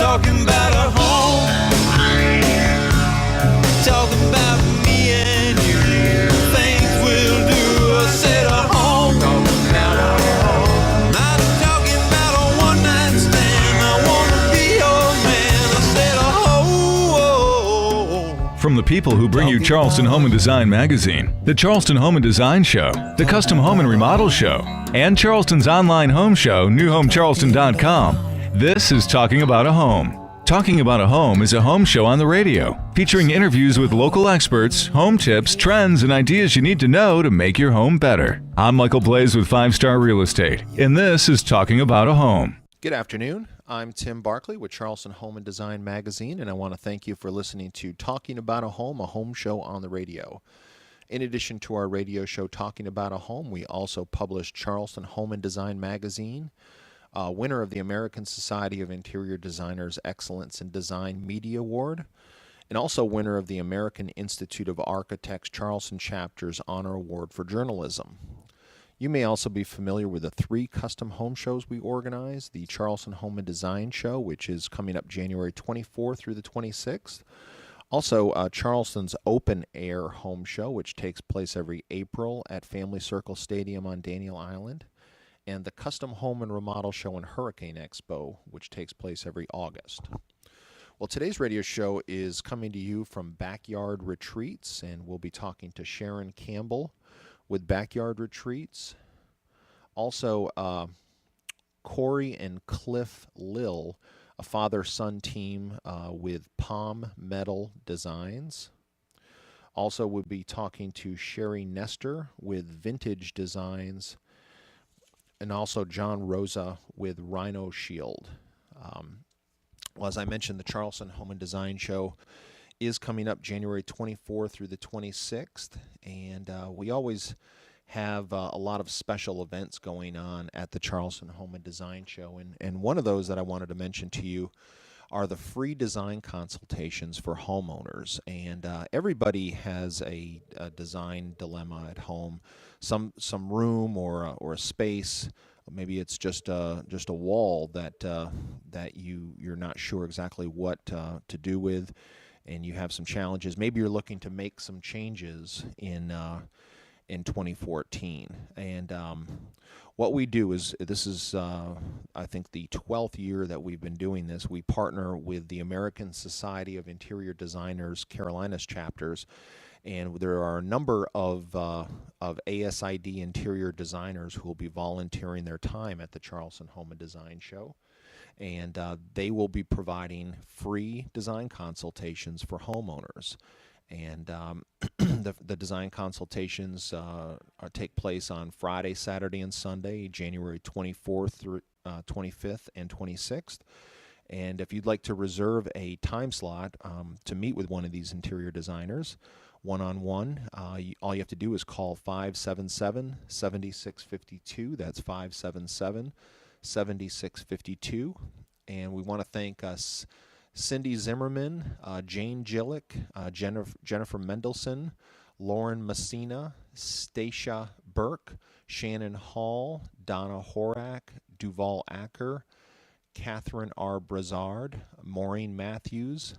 talking about a home. Talking about me and you. Things we'll do. I said a home. Talking about a home. Not talking about a one-night stand. I wanna be your man. I said a home. From the people who bring you Charleston Home and Design magazine, the Charleston Home and Design Show, the Custom Home and Remodel Show, and Charleston's online home show, newhomecharleston.com. This is Talking About a Home. Talking About a Home is a home show on the radio, featuring interviews with local experts, home tips, trends, and ideas you need to know to make your home better. I'm Michael Blaze with 5 Star Real Estate, and this is Talking About a Home. Good afternoon. I'm Tim Barkley with Charleston Home and Design magazine, and I want to thank you for listening to Talking About a home show on the radio. In addition to our radio show Talking About a Home, we also publish Charleston Home and Design magazine, winner of the American Society of Interior Designers Excellence in Design Media Award, and also winner of the American Institute of Architects Charleston Chapter's Honor Award for Journalism. You may also be familiar with the 3 custom home shows we organize: the Charleston Home and Design Show, which is coming up January 24th through the 26th. Also, Charleston's Open Air Home Show, which takes place every April at Family Circle Stadium on Daniel Island, and the Custom Home and Remodel Show and Hurricane Expo, which takes place every August. Well, today's radio show is coming to you from Backyard Retreats, and we'll be talking to Sharon Campbell with Backyard Retreats. Also, Corey and Cliff Lill, a father-son team with Palm Metal Designs. Also, we'll be talking to Sherry Nestor with Vintage Designs, and also John Rosa with Rhino Shield. Well, as I mentioned, the Charleston Home and Design Show is coming up January 24th through the 26th, and we always have a lot of special events going on at the Charleston Home and Design Show, and one of those that I wanted to mention to you are the free design consultations for homeowners. And everybody has a design dilemma at home, some room or a space. Maybe it's just a wall that you're not sure exactly what to do with, and you have some challenges. Maybe you're looking to make some changes in 2014. And what we do is, this is I think the 12th year that we've been doing this. We partner with the American Society of Interior Designers Carolinas chapters, and there are a number of ASID interior designers who will be volunteering their time at the Charleston Home and Design Show. And they will be providing free design consultations for homeowners. And the design consultations take place on Friday, Saturday, and Sunday, January 24th through 25th and 26th. And if you'd like to reserve a time slot to meet with one of these interior designers one-on-one, all you have to do is call 577-7652. That's 577-7652. And we want to thank us Cindy Zimmerman, Jane Gillick, Jennifer Mendelson, Lauren Messina, Stacia Burke, Shannon Hall, Donna Horak, Duval Acker, Catherine R. Brazard, Maureen Matthews,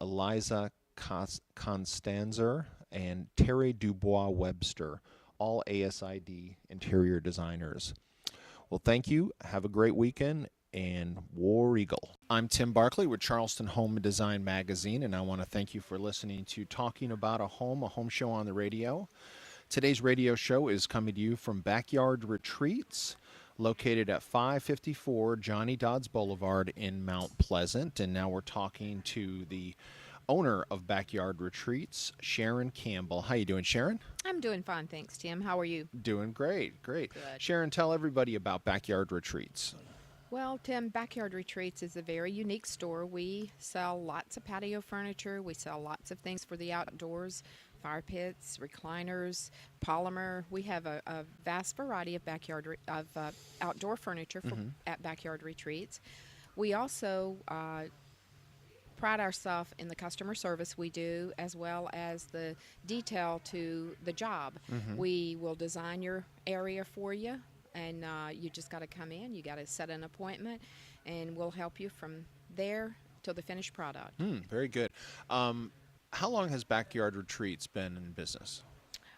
Eliza Constanzer, and Terry Dubois Webster, all ASID interior designers. Well, thank you. Have a great weekend, and War Eagle. I'm Tim Barkley with Charleston Home and Design magazine, and I want to thank you for listening to Talking About a home show on the radio. Today's radio show is coming to you from Backyard Retreats, located at 554 Johnny Dodds Boulevard in Mount Pleasant. And now we're talking to the owner of Backyard Retreats, Sharon Campbell. How you doing, Sharon? I'm doing fine, thanks, Tim. How are you? Doing great. Good. Sharon, tell everybody about Backyard Retreats. Well, Tim, Backyard Retreats is a very unique store. We sell lots of patio furniture. We sell lots of things for the outdoors, fire pits, recliners, polymer. We have a vast variety of outdoor furniture at Backyard Retreats. We also pride ourselves in the customer service we do, as well as the detail to the job. We will design your area for you, and you just got to come in. You got to set an appointment, and we'll help you from there till the finished product. Very good. How long has Backyard Retreats been in business?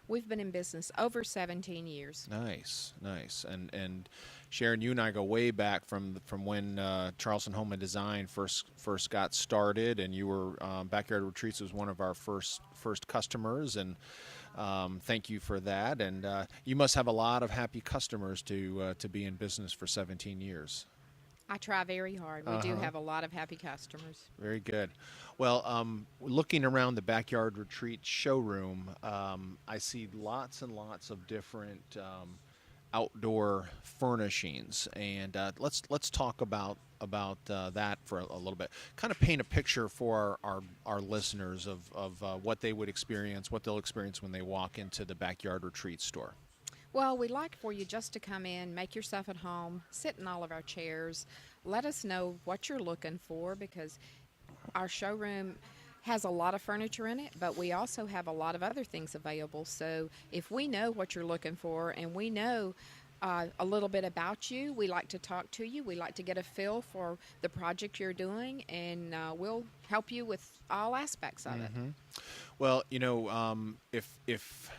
We've been in business over 17 years. Nice, nice. And Sharon, you and I go way back from when Charleston Home and Design first got started, and you were Backyard Retreats was one of our first customers, and thank you for that. And you must have a lot of happy customers to be in business for 17 years. I try very hard. We do have a lot of happy customers. Very good. Well, looking around the Backyard Retreat showroom, I see lots and lots of different outdoor furnishings, and let's talk about that for a little bit. Kind of paint a picture for our listeners of what they would experience, what they'll experience when they walk into the Backyard Retreat store. Well, we'd like for you just to come in, make yourself at home, sit in all of our chairs, let us know what you're looking for, because our showroom has a lot of furniture in it, but we also have a lot of other things available. So if we know what you're looking for and we know a little bit about you, we like to talk to you. We like to get a feel for the project you're doing, and we'll help you with all aspects of it. Well, if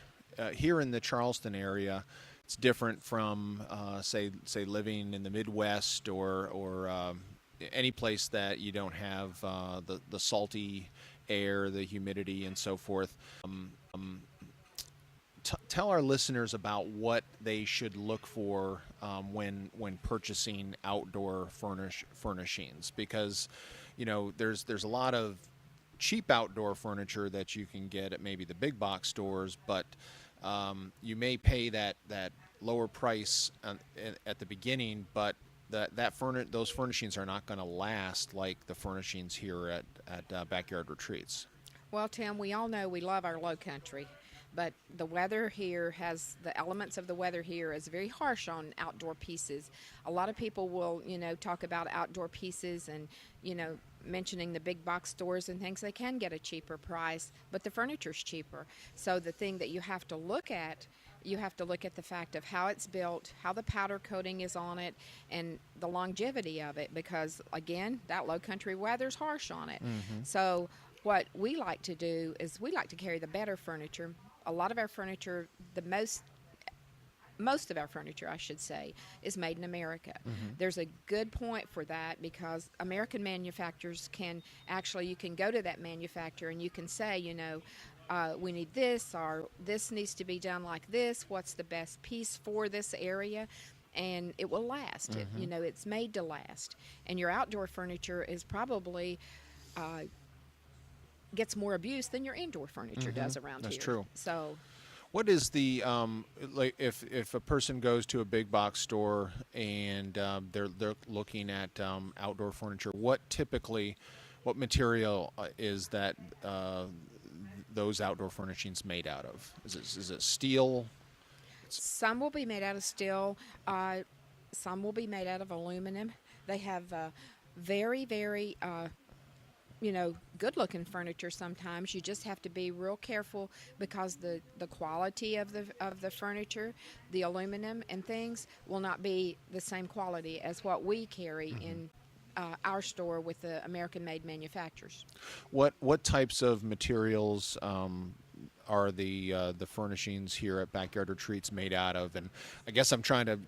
here in the Charleston area, it's different from say living in the Midwest or any place that you don't have the salty air, the humidity, and so forth. Tell our listeners about what they should look for when purchasing outdoor furnishings, because there's a lot of cheap outdoor furniture that you can get at maybe the big box stores, but you may pay that lower price at the beginning, but those furnishings are not going to last like the furnishings here at Backyard Retreats. Well, Tim, we all know we love our low country, but the weather here the elements of the weather here is very harsh on outdoor pieces. A lot of people will, talk about outdoor pieces and, mentioning the big box stores and things. They can get a cheaper price, but the furniture's cheaper. So the thing that you have to look at the fact of how it's built, how the powder coating is on it, and the longevity of it, because, again, that low country weather's harsh on it. So what we like to do is we like to carry the better furniture. A lot of our furniture, most of our furniture, I should say, is made in America. There's a good point for that, because American manufacturers you can go to that manufacturer and you can say, we need this, or this needs to be done like this. What's the best piece for this area? And it will last. It's made to last. And your outdoor furniture is probably gets more abuse than your indoor furniture does around here. That's true. So, what is the like if a person goes to a big box store and they're looking at outdoor furniture, what material is that those outdoor furnishings made out of? Is it steel? Some will be made out of steel. Some will be made out of aluminum. They have very, very good-looking furniture. Sometimes you just have to be real careful, because the quality of the furniture, the aluminum and things, will not be the same quality as what we carry in our store with the American-made manufacturers. What types of materials are the furnishings here at Backyard Retreats made out of? And I guess I'm trying to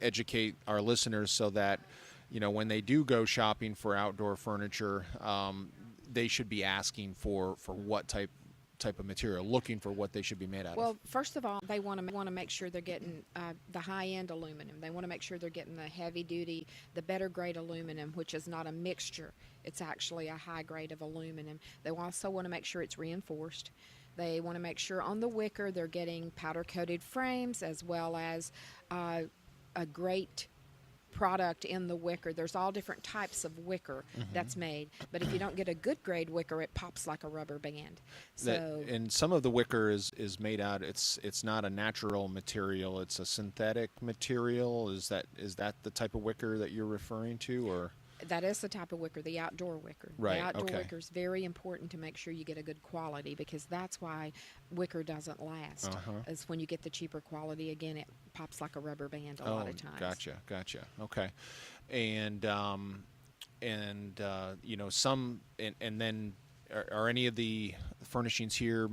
educate our listeners so that when they do go shopping for outdoor furniture, they should be asking for what type of material, looking for what they should be made out of. Well, first of all, they want to make sure they're getting the high-end aluminum. They want to make sure they're getting the heavy-duty, the better grade aluminum, which is not a mixture. It's actually a high grade of aluminum. They also want to make sure it's reinforced. They want to make sure on the wicker they're getting powder-coated frames, as well as a great product in the wicker. There's all different types of wicker that's made, but if you don't get a good grade wicker, it pops like a rubber band. So, and some of the wicker is made out. It's not a natural material. It's a synthetic material. Is that the type of wicker that you're referring to, or? That is the type of wicker, the outdoor wicker. Right, The outdoor okay. wicker is very important to make sure you get a good quality, because that's why wicker doesn't last. Is when you get the cheaper quality, again, it pops like a rubber band a lot of times. Gotcha. Okay, and some and then are any of the furnishings here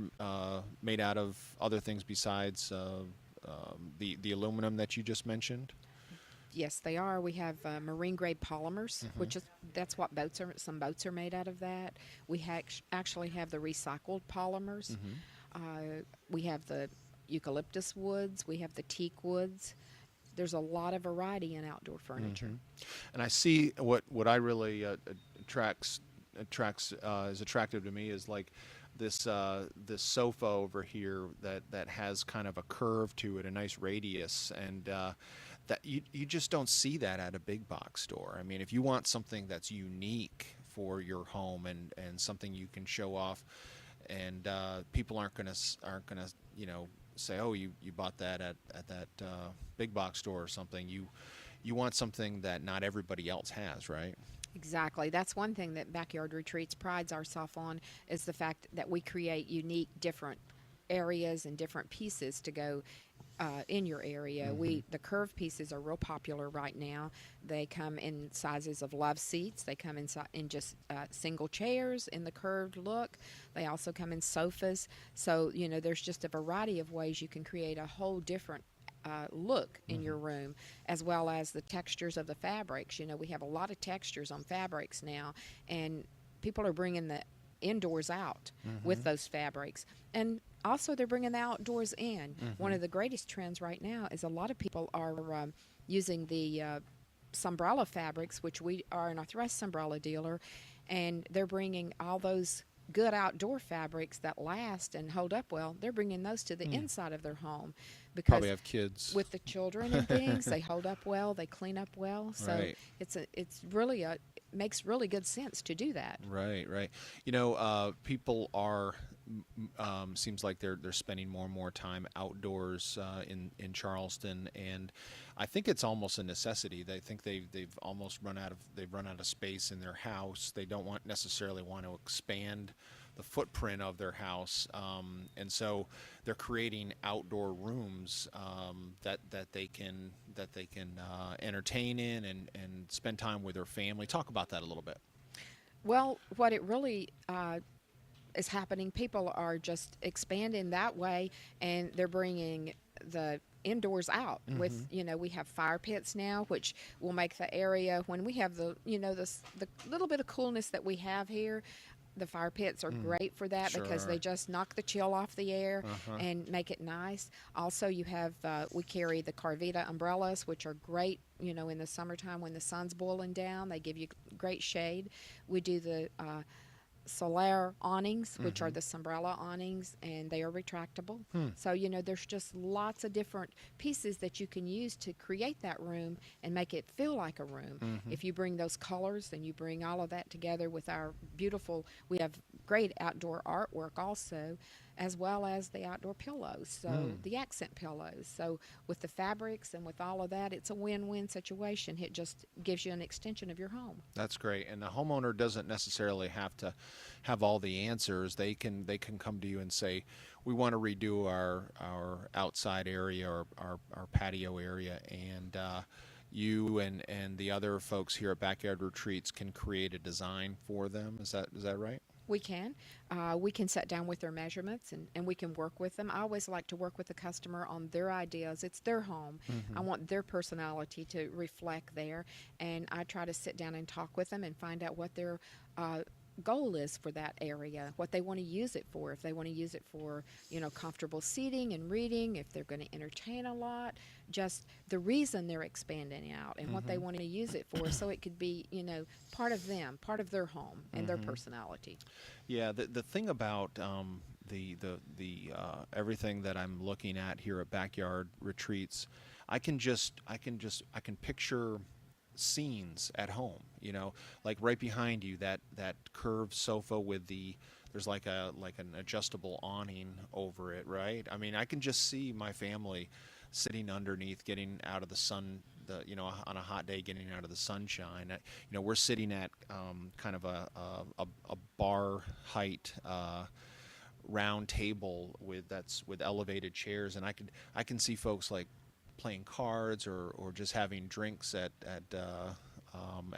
made out of other things besides the aluminum that you just mentioned? Yes, they are. We have marine grade polymers, which is that's what some boats are made out of. That we actually have the recycled polymers. We have the eucalyptus woods. We have the teak woods. There's a lot of variety in outdoor furniture. And I see what I really is attractive to me is like this sofa over here that has kind of a curve to it, a nice radius, and that you just don't see that at a big box store. I mean, if you want something that's unique for your home and something you can show off, and people aren't gonna say, oh, you bought that at that big box store or something. You want something that not everybody else has, right? Exactly. That's one thing that Backyard Retreats prides ourselves on, is the fact that we create unique, different areas and different pieces to go in your area. The curved pieces are real popular right now. They come in sizes of love seats. They come in just single chairs in the curved look. They also come in sofas. So, there's just a variety of ways you can create a whole different look in your room, as well as the textures of the fabrics. We have a lot of textures on fabrics now, and people are bringing the indoors out with those fabrics, and also they're bringing the outdoors in. One of the greatest trends right now is a lot of people are using the Sunbrella fabrics, which we are an Northwest Sunbrella dealer, and they're bringing all those good outdoor fabrics that last and hold up well. They're bringing those to the inside of their home, because Probably have kids with the children and things. They hold up well, they clean up well, so Right. it's really it makes really good sense to do that. Right. People are seems like they're spending more and more time outdoors in Charleston, and I think it's almost a necessity. They think they've almost run out of space in their house. They don't necessarily want to expand the footprint of their house, and so they're creating outdoor rooms that they can entertain in and spend time with their family. Talk about that a little bit. Well, what it really is happening, people are just expanding that way, and they're bringing the indoors out with, we have fire pits now, which will make the area, when we have the little bit of coolness that we have here, the fire pits are great for that, because Sure. they just knock the chill off the air and make it nice. Also, you have we carry the Carvita umbrellas, which are great, in the summertime when the sun's boiling down. They give you great shade. We do the Solaire awnings, which are the Sunbrella awnings, and they are retractable. So, there's just lots of different pieces that you can use to create that room and make it feel like a room. If you bring those colors and you bring all of that together with our we have great outdoor artwork also, as well as the outdoor pillows, so the accent pillows. So with the fabrics and with all of that, it's a win-win situation. It just gives you an extension of your home. That's great. And the homeowner doesn't necessarily have to have all the answers. They can come to you and say, we want to redo our outside area or our patio area, and you and the other folks here at Backyard Retreats can create a design for them. Is that right? We can. We can sit down with their measurements, and we can work with them. I always like to work with the customer on their ideas. It's their home. I want their personality to reflect there, and I try to sit down and talk with them and find out what their goal is for that area, what they want to use it for. If they want to use it for, comfortable seating and reading, if they're going to entertain a lot, just the reason they're expanding out and what they want to use it for, so it could be, part of them, part of their home and their personality. Yeah, the thing about the everything that I'm looking at here at Backyard Retreats, I can picture scenes at home, like right behind you, that curved sofa with there's like an adjustable awning over it, right? I mean, I can just see my family sitting underneath, getting out of the sun, on a hot day getting out of the sunshine. We're sitting at kind of a bar height round table with elevated chairs, and I can see folks like playing cards or just having drinks at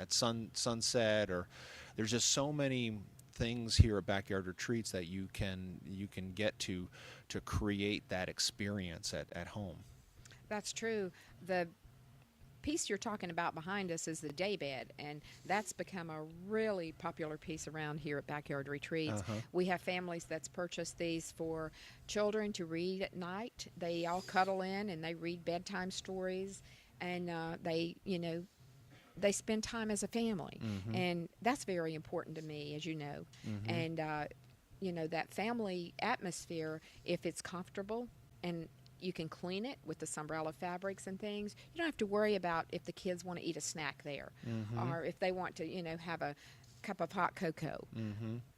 sunset, or there's just so many things here at Backyard Retreats that you can get to create that experience at home. That's true. The piece you're talking about behind us is the daybed, and that's become a really popular piece around here at Backyard Retreats. We have families that's purchased these for children to read at night. They all cuddle in and they read bedtime stories, and they spend time as a family, and that's very important to me, as you know. And that family atmosphere, if it's comfortable and you can clean it with the Sunbrella fabrics and things, you don't have to worry about if the kids want to eat a snack there, or if they want to have a cup of hot cocoa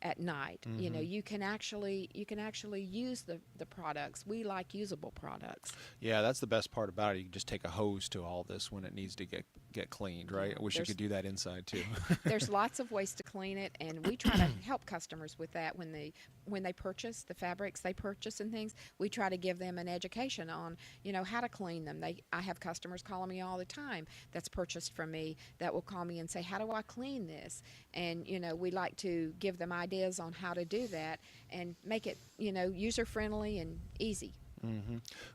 at night. You can actually use the products. We like usable products. Yeah, that's the best part about it. You can just take a hose to all this when it needs to get cleaned, right? I wish you could do that inside too. There's lots of ways to clean it, and we try to help customers with that when they purchase the fabrics they purchase and things. We try to give them an education on how to clean them. I have customers calling me all the time that's purchased from me that will call me and say, how do I clean this? And we like to give them ideas on how to do that and make it user friendly and easy. Well,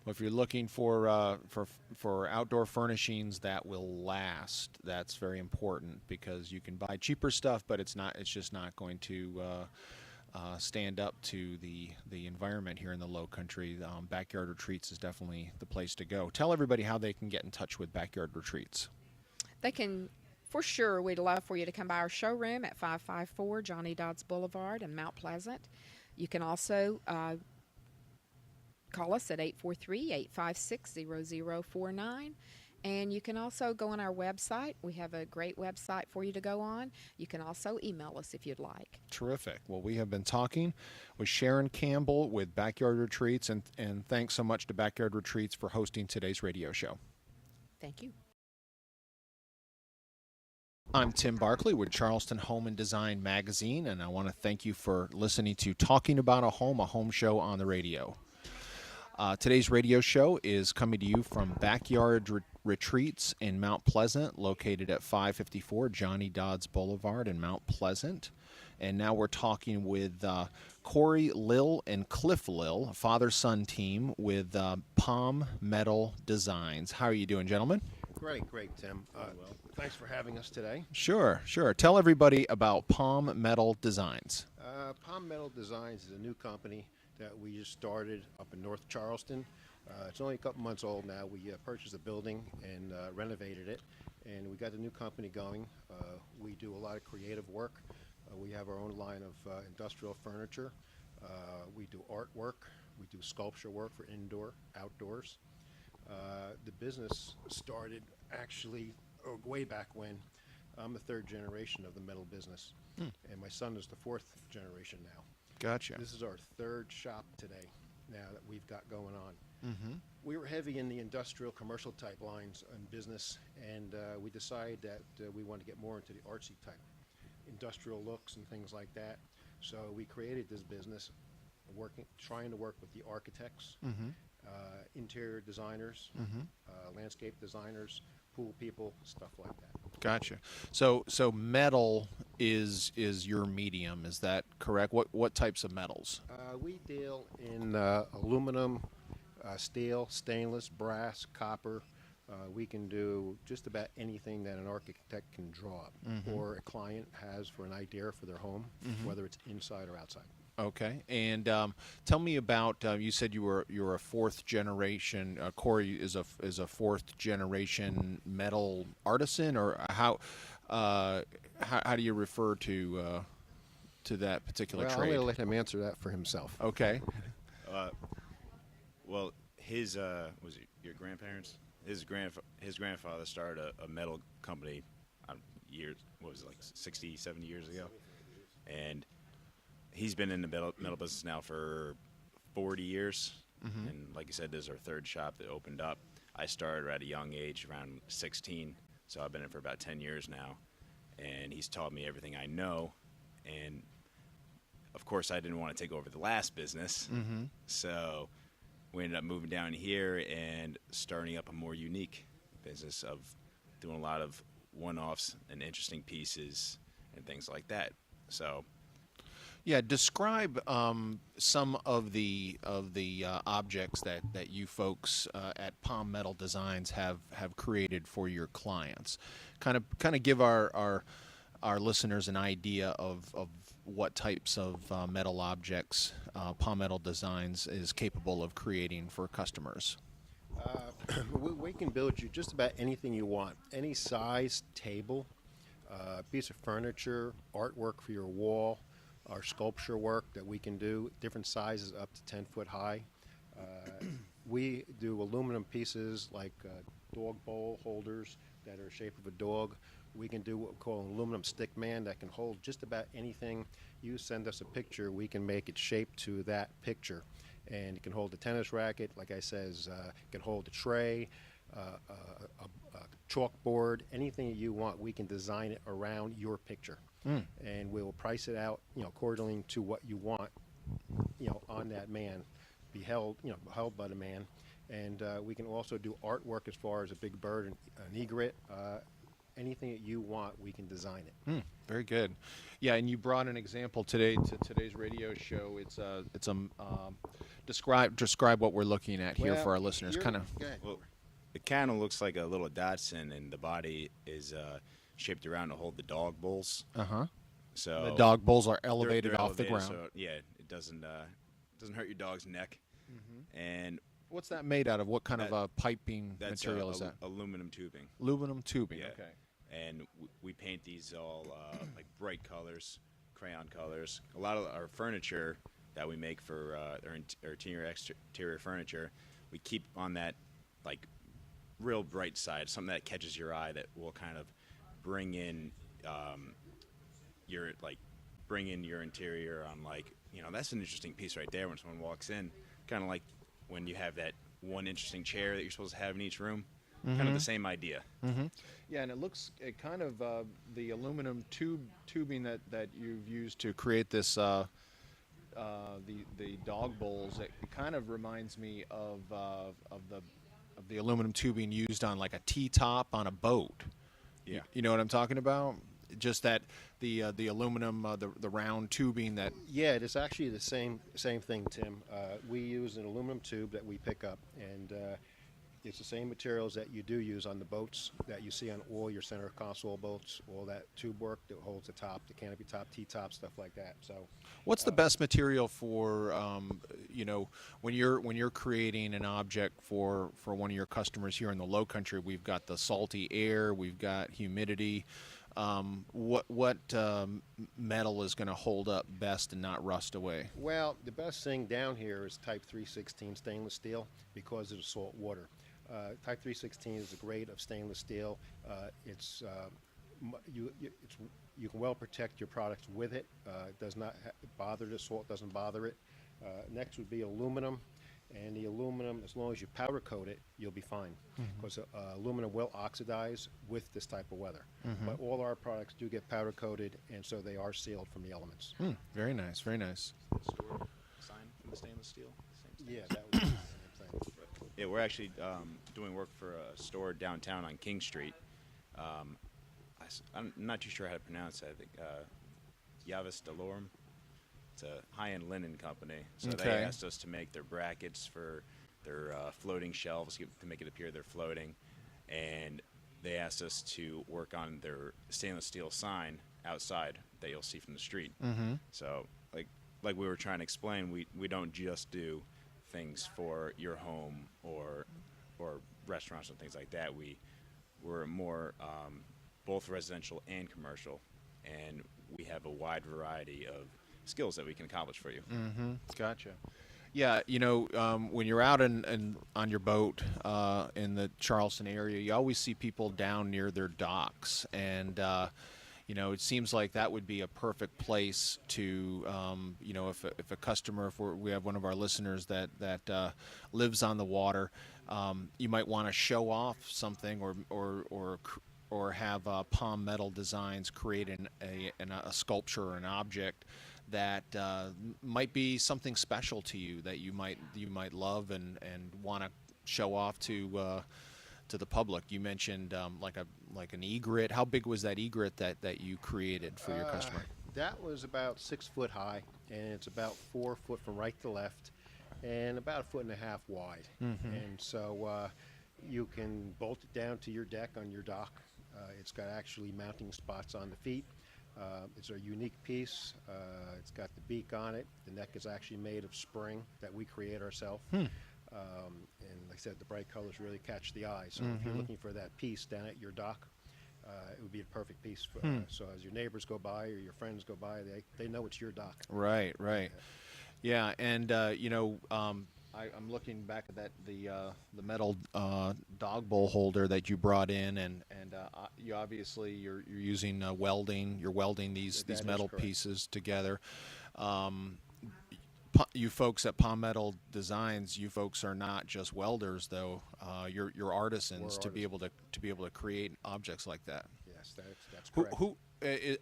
if you're looking for outdoor furnishings that will last, that's very important, because you can buy cheaper stuff, but it's just not going to stand up to the environment here in the Low Country. Backyard Retreats is definitely the place to go. Tell everybody how they can get in touch with Backyard Retreats. They can. For sure, we'd love for you to come by our showroom at 554 Johnny Dodds Boulevard in Mount Pleasant. You can also call us at 843-856-0049. And you can also go on our website. We have a great website for you to go on. You can also email us if you'd like. Terrific. Well, we have been talking with Sharon Campbell with Backyard Retreats, and thanks so much to Backyard Retreats for hosting today's radio show. Thank you. I'm Tim Barkley with Charleston Home Design magazine, and I want to thank you for listening to Talking About a Home show on the radio. Today's radio show is coming to you from Backyard Retreats in Mount Pleasant, located at 554 Johnny Dodds Boulevard in Mount Pleasant. And now we're talking with Corey Lill and Cliff Lill, a father-son team with Palm Metal Designs. How are you doing, gentlemen? Great, Tim. Thanks for having us today. Sure. Tell everybody about Palm Metal Designs. Palm Metal Designs is a new company that we just started up in North Charleston. It's only a couple months old now. We purchased a building and renovated it, and we got the new company going. We do a lot of creative work. We have our own line of industrial furniture. We do artwork. We do sculpture work for indoor, outdoors. The business started actually way back when. I'm the third generation of the metal business, and my son is the fourth generation now. Gotcha. This is our third shop today now that we've got going on. We were heavy in the industrial commercial type lines and business, and we decided that we wanted to get more into the artsy type industrial looks and things like that. So we created this business trying to work with the architects, interior designers, landscape designers, pool people, stuff like that. Gotcha. So metal is your medium, is that correct? What types of metals? We deal in aluminum, steel, stainless, brass, copper. We can do just about anything that an architect can draw or a client has for an idea for their home, whether it's inside or outside. Okay, and tell me about. You said you're a fourth generation. Corey is a fourth generation metal artisan, or how do you refer to that particular Well, trade? I'm going to let him answer that for himself. Okay. Well, his was it your grandparents? His grandfather started a metal company years. What was it, like 60, 70 years ago? And he's been in the metal business now for 40 years. And like you said, this is our third shop that opened up. I started at a young age, around 16, so I've been in it for about 10 years now, and he's taught me everything I know. And of course, I didn't want to take over the last business, so we ended up moving down here and starting up a more unique business of doing a lot of one-offs and interesting pieces and things like that. So, yeah, describe some of the objects that you folks at Palm Metal Designs have created for your clients. Kind of give our listeners an idea of what types of metal objects Palm Metal Designs is capable of creating for customers. We can build you just about anything you want, any size table, piece of furniture, artwork for your wall, our sculpture work that we can do, different sizes up to 10 foot high. We do aluminum pieces like dog bowl holders that are shaped of a dog. We can do what we call an aluminum stick man that can hold just about anything. You send us a picture, we can make it shaped to that picture. And it can hold a tennis racket, like I says, it can hold a tray, a chalkboard, anything that you want, we can design it around your picture. And we'll price it out, according to what you want, on that man, be held, held by the man. And we can also do artwork as far as a big bird, an egret, anything that you want, we can design it. Very good. Yeah, and you brought an example today to today's radio show. It's describe what we're looking at here for our listeners. Kind of. well, it kind of looks like a little Dachshund, and the body is shaped around to hold the dog bowls. So The dog bowls are they're elevated off the elevated, ground. so yeah, it doesn't hurt your dog's neck. And What's that made out of? What kind of piping that's material is that? aluminum tubing. Aluminum tubing. Yeah. Okay. And we paint these all like bright colors, crayon colors. A lot of our furniture that we make for our interior exterior furniture, we keep on that like real bright side, something that catches your eye, that will kind of bring in your interior on, like, that's an interesting piece right there when someone walks in, kind of like when you have that one interesting chair that you're supposed to have in each room. Kind of the same idea. Yeah, and it kind of the aluminum tubing that you've used to create this the dog bowls. It kind of reminds me of the aluminum tubing used on like a T-top on a boat. Yeah. You know what I'm talking about? Just that the aluminum the round tubing that. Yeah, it's actually the same thing, Tim. We use an aluminum tube that we pick up, and it's the same materials that you do use on the boats that you see on all your center console boats, all that tube work that holds the top, the canopy top, T-top, stuff like that. So, What's the best material for when you're creating an object for one of your customers here in the Low Country? We've got the salty air, we've got humidity. What metal is going to hold up best and not rust away? well, the best thing down here is Type 316 stainless steel because of the salt water. Type 316 is a grade of stainless steel. You can well protect your products with it. It does not bother the salt, doesn't bother it. Next would be aluminum, and the aluminum, as long as you powder coat it, you'll be fine, because aluminum will oxidize with this type of weather. But all our products do get powder coated, and so they are sealed from the elements. Very nice, very nice. Store sign from the stainless steel. Yeah, that would be the same thing. Yeah, we're actually doing work for a store downtown on King Street. I'm not too sure how to pronounce it. I think Yavis Delorum. It's a high-end linen company. So they Okay. asked us to make their brackets for their floating shelves to make it appear they're floating. And they asked us to work on their stainless steel sign outside that you'll see from the street. So like we were trying to explain, we don't just do things for your home or restaurants and things like that. We're more both residential and commercial, and we have a wide variety of skills that we can accomplish for you. Gotcha. Yeah, when you're out on your boat in the Charleston area, you always see people down near their docks, and it seems like that would be a perfect place to, if a customer, we have one of our listeners that lives on the water, you might want to show off something or have Palm Metal Designs create a sculpture or an object that might be something special to you that you might love and want to show off to the public. You mentioned like an egret. How big was that egret that you created for your customer? That was about 6 foot high, and it's about 4 foot from right to left, and about 1.5 feet wide. And so you can bolt it down to your deck on your dock. It's got actually mounting spots on the feet. It's a unique piece. It's got the beak on it. The neck is actually made of spring that we create ourselves. And like I said, the bright colors really catch the eye. So if you're looking for that piece down at your dock, it would be a perfect piece. So as your neighbors go by or your friends go by, they know it's your dock. Right. Yeah, and I'm looking back at the metal dog bowl holder that you brought in, and you obviously you're using welding. You're welding these metal pieces together. You folks at Palm Metal Designs, you folks are not just welders, though. You're artisans to be able to create objects like that. Yes, that's correct. Who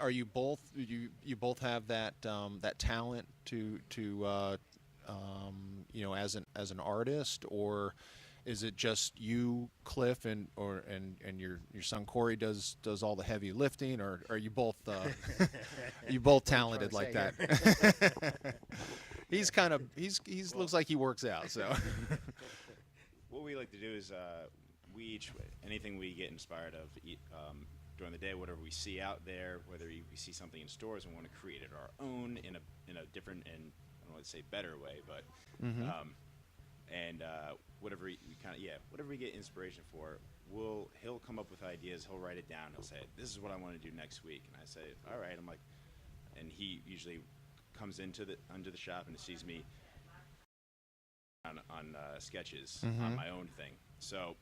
are you both? You both have that talent to as an artist, or is it just you, Cliff, and your son Corey does all the heavy lifting, or are you both you both talented like that? He's looks like he works out. So what we like to do is we each anything we get inspired of during the day, whatever we see out there, whether we see something in stores and want to create it our own in a different and I don't want to say better way, but whatever whatever we get inspiration for, he'll come up with ideas. He'll write it down. He'll say, "This is what I want to do next week," and I say, "All right." I'm like, and he usually comes into the shop and sees me on sketches on my own thing. So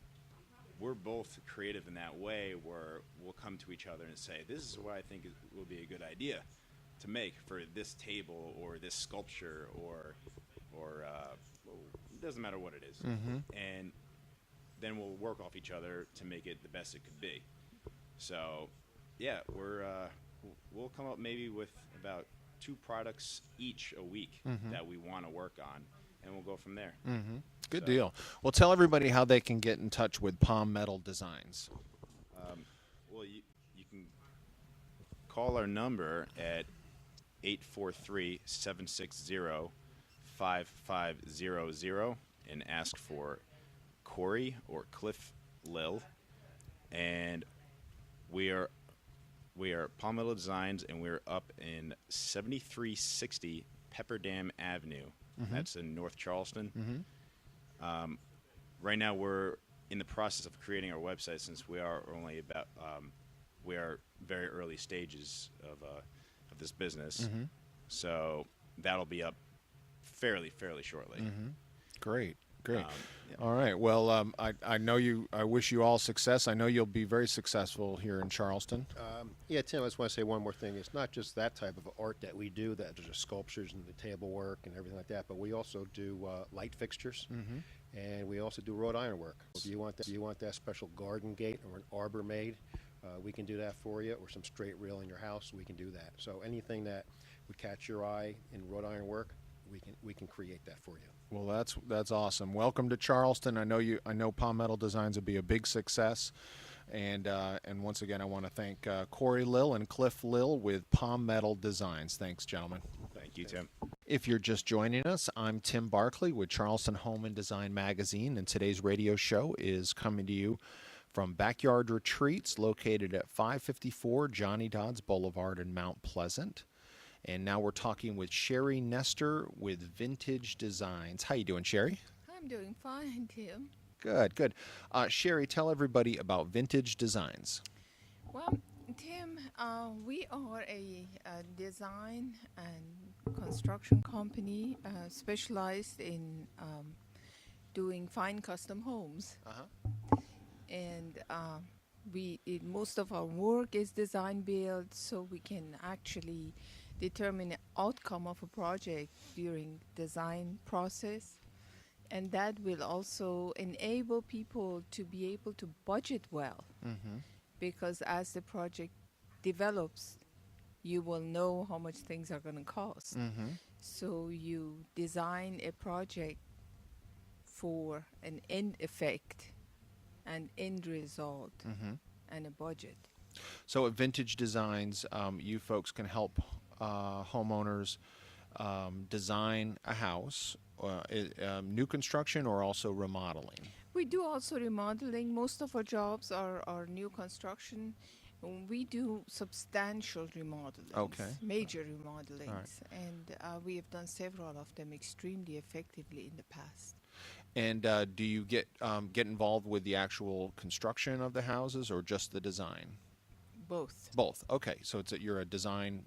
we're both creative in that way, where we'll come to each other and say, "This is what I think will be a good idea to make for this table or this sculpture or it doesn't matter what it is." And then we'll work off each other to make it the best it could be. So yeah, we'll come up maybe with about 2 products each a week that we want to work on, and we'll go from there. Good deal. Well, tell everybody how they can get in touch with Palm Metal Designs. Well, you can call our number at 843-760-5500 and ask for Corey or Cliff Lil. And we are Palm Metal Designs, and we're up in 7360 Pepperdam Avenue. That's in North Charleston. Right now we're in the process of creating our website, since we are only about we are very early stages of this business. So that'll be up fairly shortly. Great. Yeah. All right. Well, I know you. I wish you all success. I know you'll be very successful here in Charleston. Yeah, Tim, I just want to say one more thing. It's not just that type of art that we do, that there's sculptures and the table work and everything like that, but we also do light fixtures, and we also do wrought iron work. If you want that special garden gate or an arbor made, we can do that for you, or some straight rail in your house, we can do that. So anything that would catch your eye in wrought iron work, we can create that for you. Well, that's awesome. Welcome to Charleston. I know Palm Metal Designs will be a big success, and once again, I want to thank Corey Lil and Cliff Lil with Palm Metal Designs. Thanks, gentlemen. Thank you, Tim. If you're just joining us, I'm Tim Barkley with Charleston Home Design magazine, and today's radio show is coming to you from Backyard Retreats, located at 554 Johnny Dodds Boulevard in Mount Pleasant. And now we're talking with Sherry Nestor with Vintage Designs. How you doing, Sherry? I'm doing fine, Tim. Good. Sherry, tell everybody about Vintage Designs. Well, Tim, we are a design and construction company specialized in doing fine custom homes. And Most of our work is design build, so we can actually determine the outcome of a project during design process, and that will also enable people to be able to budget well, because as the project develops, you will know how much things are going to cost. So you design a project for an end effect, an end result, and a budget. So at Vintage Designs, you folks can help homeowners design a house, new construction or also remodeling. We do also remodeling. Most of our jobs are new construction. We do substantial remodelings, Okay. major remodelings, and we have done several of them extremely effectively in the past. And do you get involved with the actual construction of the houses or just the design? Both. Both. Okay. So you're a design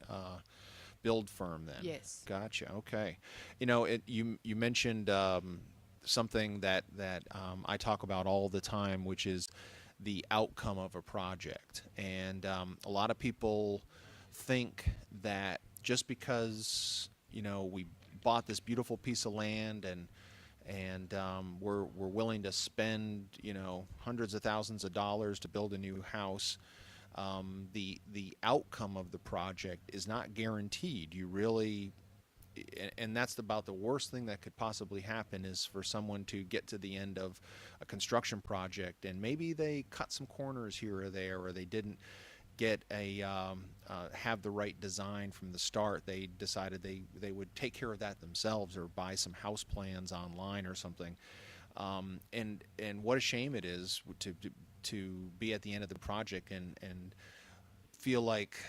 build firm then. Yes. Gotcha. Okay. You know, you mentioned something that I talk about all the time, which is the outcome of a project. And a lot of people think that just because, you know, we bought this beautiful piece of land and we're willing to spend, you know, hundreds of thousands of dollars to build a new house, the outcome of the project is not guaranteed. You really, and that's about the worst thing that could possibly happen, is for someone to get to the end of a construction project and maybe they cut some corners here or there, or they didn't get have the right design from the start. They decided they would take care of that themselves or buy some house plans online or something. And what a shame it is to be at the end of the project and feel like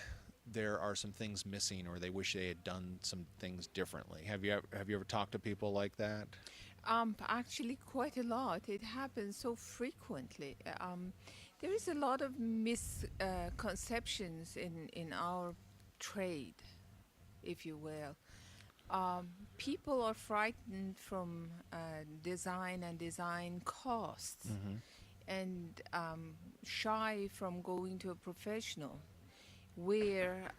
there are some things missing, or they wish they had done some things differently. Have you ever talked to people like that? Actually, quite a lot. It happens so frequently. There is a lot of misconceptions in our trade, if you will. People are frightened from design and design costs, and shy from going to a professional, where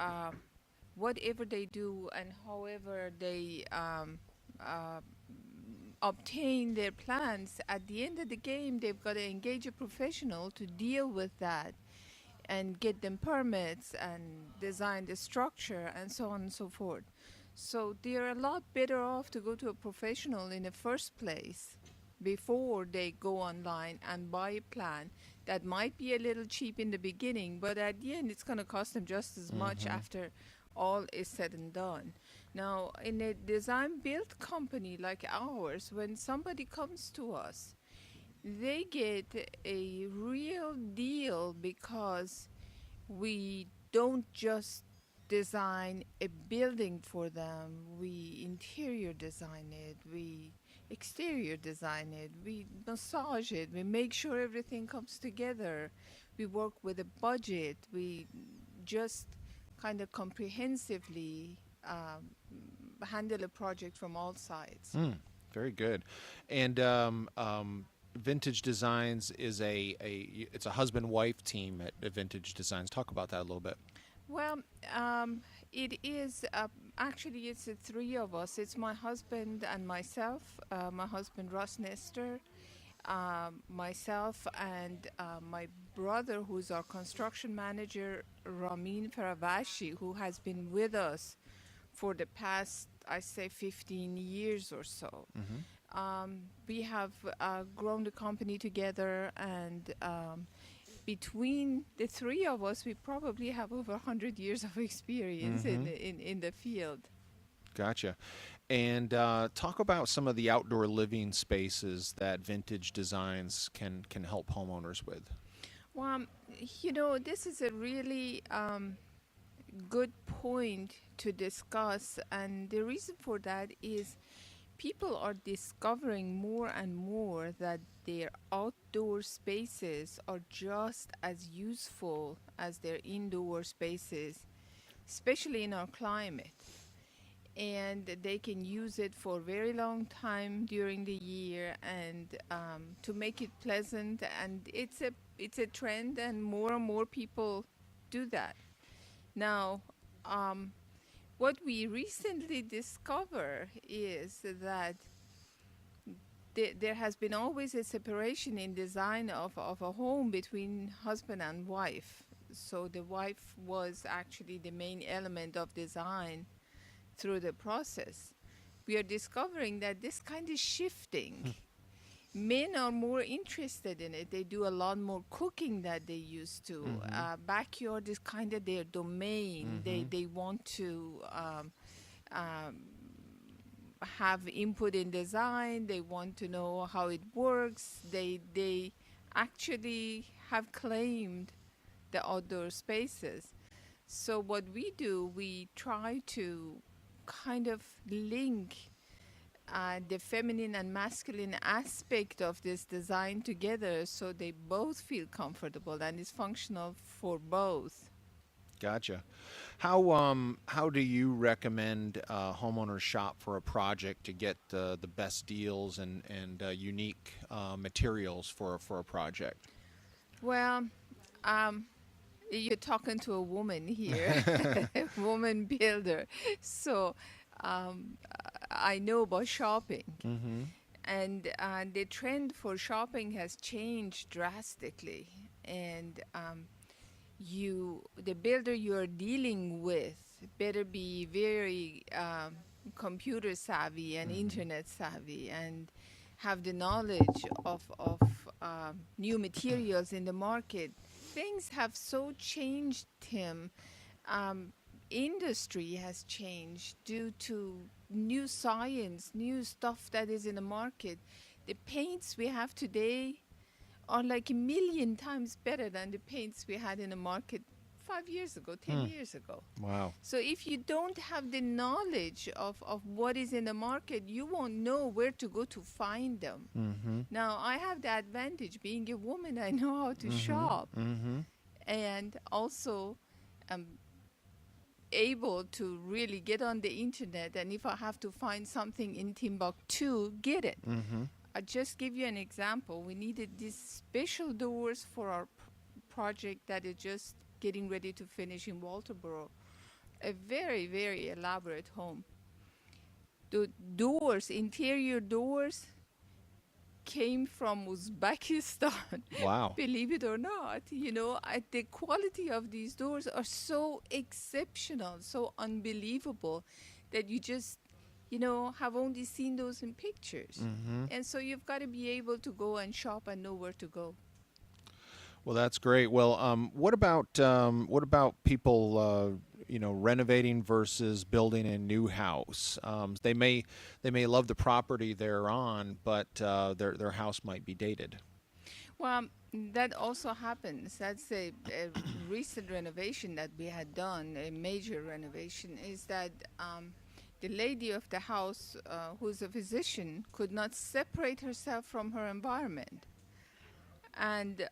whatever they do and however they obtain their plans, at the end of the game, they've got to engage a professional to deal with that and get them permits and design the structure and so on and so forth. So they're a lot better off to go to a professional in the first place before they go online and buy a plan that might be a little cheap in the beginning, but at the end it's going to cost them just as much after all is said and done. Now, in a design build company like ours, when somebody comes to us, they get a real deal, because we don't just design a building for them. We interior design it, we exterior design it, we massage it, we make sure everything comes together. We work with a budget. We just kind of comprehensively handle a project from all sides. Very good. And Vintage Designs is it's a husband-wife team at Vintage Designs. Talk about that a little bit. Well, it is actually it's the three of us. It's my husband and myself. My husband Russ Nestor, myself, and my brother, who's our construction manager, Ramin Faravashi, who has been with us for the past, I say, 15 years or so. We have grown the company together, and between the three of us, we probably have over 100 years of experience in the field. Gotcha. And talk about some of the outdoor living spaces that Vintage Designs can help homeowners with. Well, you know, this is a really good point to discuss, and the reason for that is people are discovering more and more that their outdoor spaces are just as useful as their indoor spaces, especially in our climate. And they can use it for a very long time during the year, and to make it pleasant. And it's a it's a trend, and more people do that. Now, what we recently discover is that there has been always a separation in design of a home between husband and wife. So the wife was actually the main element of design through the process. We are discovering that this kind of shifting, men are more interested in it. They do a lot more cooking than they used to. Backyard is kind of their domain. They want to um, have input in design. They want to know how it works. They actually have claimed the outdoor spaces. So what we do, we try to kind of link the feminine and masculine aspect of this design together so they both feel comfortable and it's functional for both. Gotcha. How do you recommend homeowners shop for a project to get the best deals and unique materials for a project? Well, you're talking to a woman here, a woman builder. So I know about shopping. And the trend for shopping has changed drastically. And the builder you're dealing with better be very computer savvy and internet savvy and have the knowledge of new materials in the market. Things have so changed, Tim. Industry has changed due to new science, new stuff that is in the market. The paints we have today are like a million times better than the paints we had in the market 5 years ago, 10 years ago. Wow. So if you don't have the knowledge of what is in the market, you won't know where to go to find them. Now, I have the advantage, being a woman, I know how to shop. And also able to really get on the internet, and if I have to find something in Timbuktu, get it. I'll just give you an example. We needed these special doors for our project that is just getting ready to finish in Walterboro. A very, very elaborate home. The doors, interior doors, came from Uzbekistan. Wow. Believe it or not, the quality of these doors are so exceptional, so unbelievable that you just, have only seen those in pictures. And so you've got to be able to go and shop and know where to go. Well, that's great. Well, what about people, renovating versus building a new house? They may love the property they're on, but their house might be dated. Well, that also happens. That's a recent renovation that we had done, a major renovation, is that the lady of the house, who's a physician, could not separate herself from her environment. And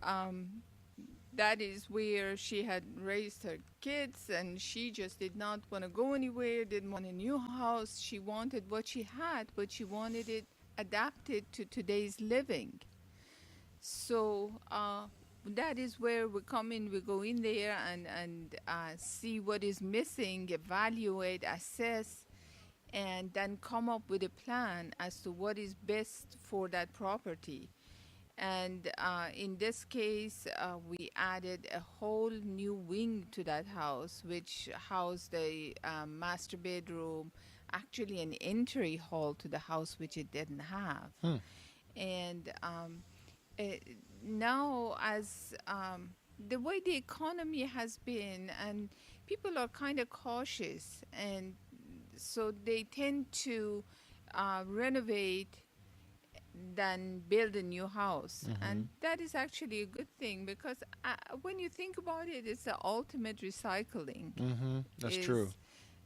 that is where she had raised her kids, and she just did not want to go anywhere, didn't want a new house. She wanted what she had, but she wanted it adapted to today's living. So that is where we come in. We go in there and see what is missing, evaluate, assess, and then come up with a plan as to what is best for that property. And in this case, we added a whole new wing to that house, which housed a master bedroom, actually an entry hall to the house, which it didn't have. And now, as the way the economy has been, and people are kind of cautious, and so they tend to renovate than build a new house. And that is actually a good thing, because when you think about it, it's the ultimate recycling. That's true.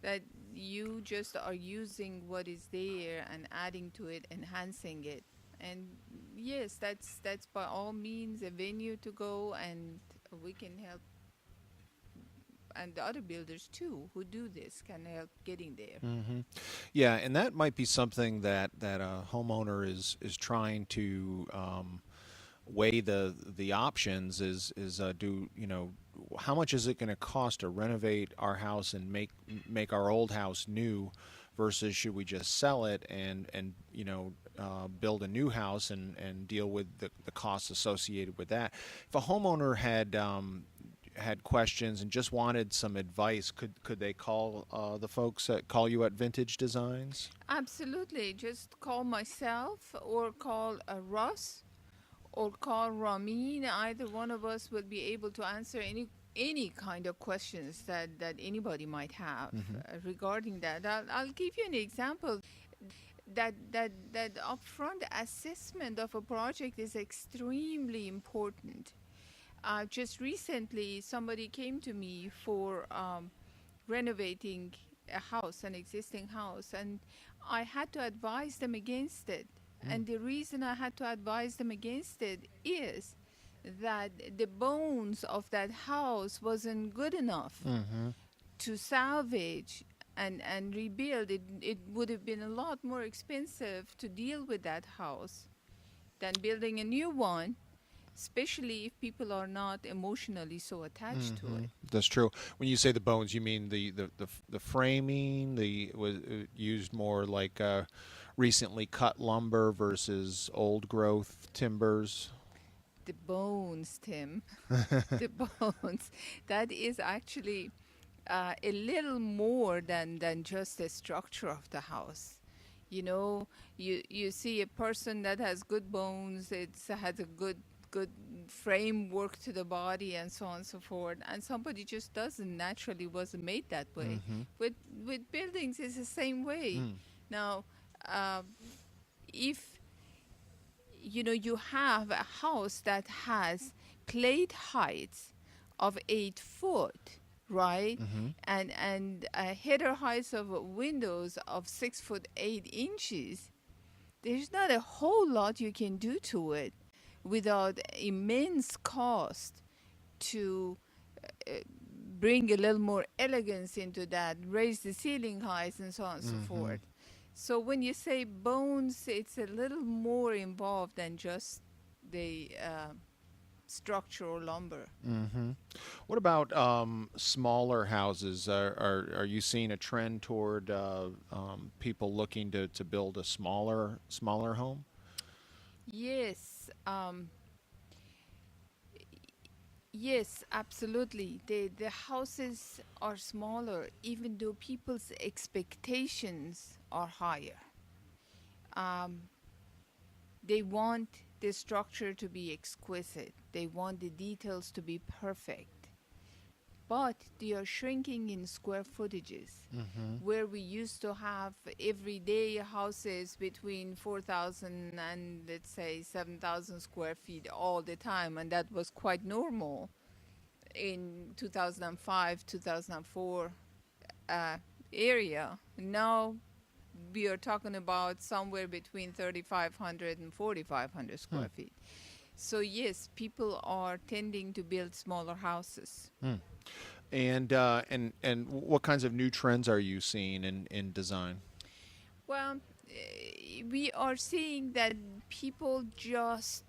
That you just are using what is there and adding to it, enhancing it. And yes, that's by all means a venue to go, and we can help. And the other builders too who do this can help getting there. Yeah, and that might be something that a homeowner is trying to weigh the options is do how much is it going to cost to renovate our house and make our old house new, versus should we just sell it and build a new house and deal with the costs associated with that. If a homeowner had questions and just wanted some advice, could they call the folks that call you at Vintage Designs? Absolutely. Just call myself or call Russ or call Ramin. Either one of us will be able to answer any kind of questions that anybody might have regarding that. I'll give you an example. That upfront assessment of a project is extremely important. Just recently, somebody came to me for renovating a house, an existing house, and I had to advise them against it. And the reason I had to advise them against it is that the bones of that house wasn't good enough to salvage and rebuild. It would have been a lot more expensive to deal with that house than building a new one, especially if people are not emotionally so attached to it. That's true. When you say the bones, you mean the framing, was used more like recently cut lumber versus old growth timbers? The bones, Tim. The bones. That is actually a little more than just the structure of the house. You see a person that has good bones, it has a good framework to the body and so on and so forth, and somebody just wasn't made that way. With buildings it's the same way. Now if you have a house that has plate heights of 8 foot, right, and header heights of windows of 6 foot 8 inches, there's not a whole lot you can do to it without immense cost to bring a little more elegance into that, raise the ceiling heights and so on and so forth. So when you say bones, it's a little more involved than just the structural lumber. What about smaller houses? Are you seeing a trend toward people looking to build a smaller home? Yes. Yes, absolutely. The houses are smaller, even though people's expectations are higher. They want the structure to be exquisite. They want the details to be perfect. But they are shrinking in square footages, where we used to have everyday houses between 4,000 and, let's say, 7,000 square feet all the time, and that was quite normal in 2005, 2004 area. Now we are talking about somewhere between 3,500 and 4,500 square feet. So yes, people are tending to build smaller houses. And what kinds of new trends are you seeing in design? Well, we are seeing that people just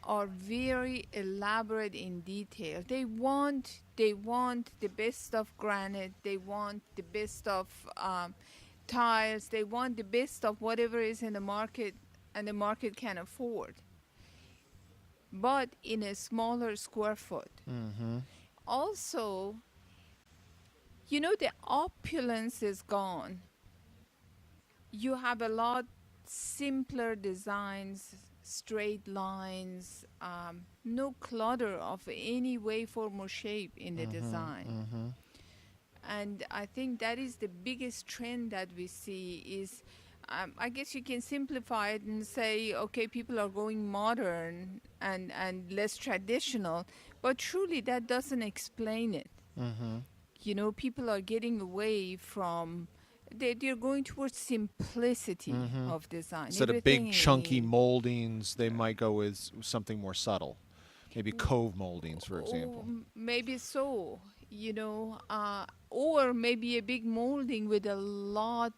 are very elaborate in detail. They want the best of granite. They want the best of tiles. They want the best of whatever is in the market and the market can afford, but in a smaller square foot. Also, the opulence is gone. You have a lot simpler designs, straight lines, no clutter of any way, form, or shape in the design. And I think that is the biggest trend that we see is, I guess you can simplify it and say, okay, people are going modern and less traditional, but truly that doesn't explain it. People are getting away from, they're going towards simplicity of design. Instead of big chunky moldings, they might go with something more subtle. Maybe cove moldings, for example. Maybe so, or maybe a big molding with a lot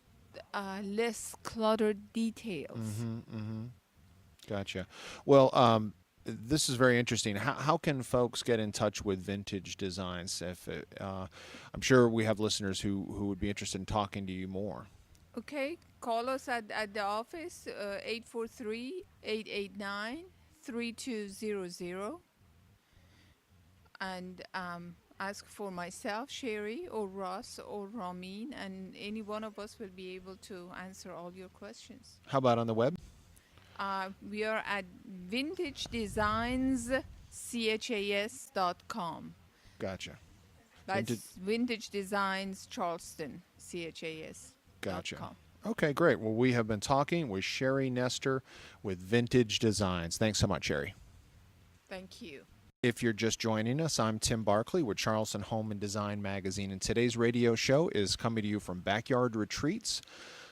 less cluttered details. Gotcha. Well, this is very interesting. How can folks get in touch with Vintage Designs? If I'm sure we have listeners who would be interested in talking to you more. Okay, call us at the office, 843-889-3200, and ask for myself, Sherry, or Ross, or Ramin, and any one of us will be able to answer all your questions. How about on the web? We are at vintagedesigns.com. Gotcha. That's Vintage Designs Charleston, CHAS. Gotcha. .com. Okay, great. Well, we have been talking with Sherry Nestor with Vintage Designs. Thanks so much, Sherry. Thank you. If you're just joining us, I'm Tim Barkley with Charleston Home and Design Magazine, and today's radio show is coming to you from Backyard Retreats,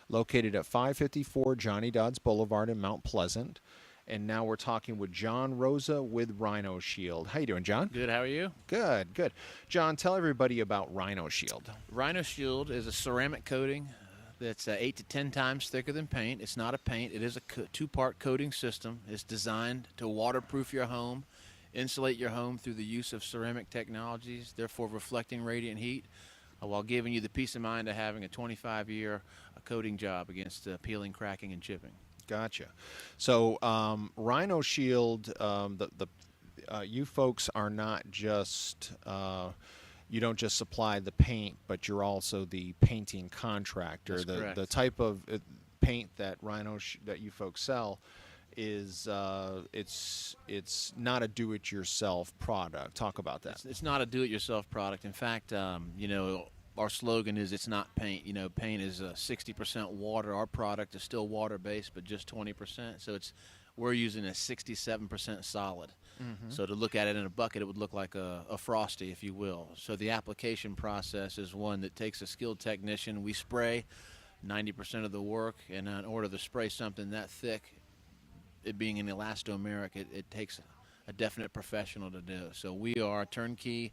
located at 554 Johnny Dodds Boulevard in Mount Pleasant. And now we're talking with John Rosa with Rhino Shield. How you doing, John? Good, how are you? Good, good. John, tell everybody about Rhino Shield. Rhino Shield is a ceramic coating that's 8 to 10 times thicker than paint. It's not a paint, it is a two-part coating system. It's designed to waterproof your home, insulate your home through the use of ceramic technologies, therefore reflecting radiant heat, while giving you the peace of mind of having a 25-year coating job against peeling, cracking, and chipping. Gotcha. So Rhino Shield, you folks are not just, you don't just supply the paint, but you're also the painting contractor. That's correct. The type of paint that that you folks sell is it's not a do-it-yourself product. Talk about that. It's not a do-it-yourself product. In fact, you know, our slogan is it's not paint. You know, paint is 60% water. Our product is still water-based, but just 20%. So we're using a 67% solid. Mm-hmm. So to look at it in a bucket, it would look like a Frosty, if you will. So the application process is one that takes a skilled technician. We spray 90% of the work, and in order to spray something that thick, it being an elastomeric, it takes a definite professional to do. So we are turnkey.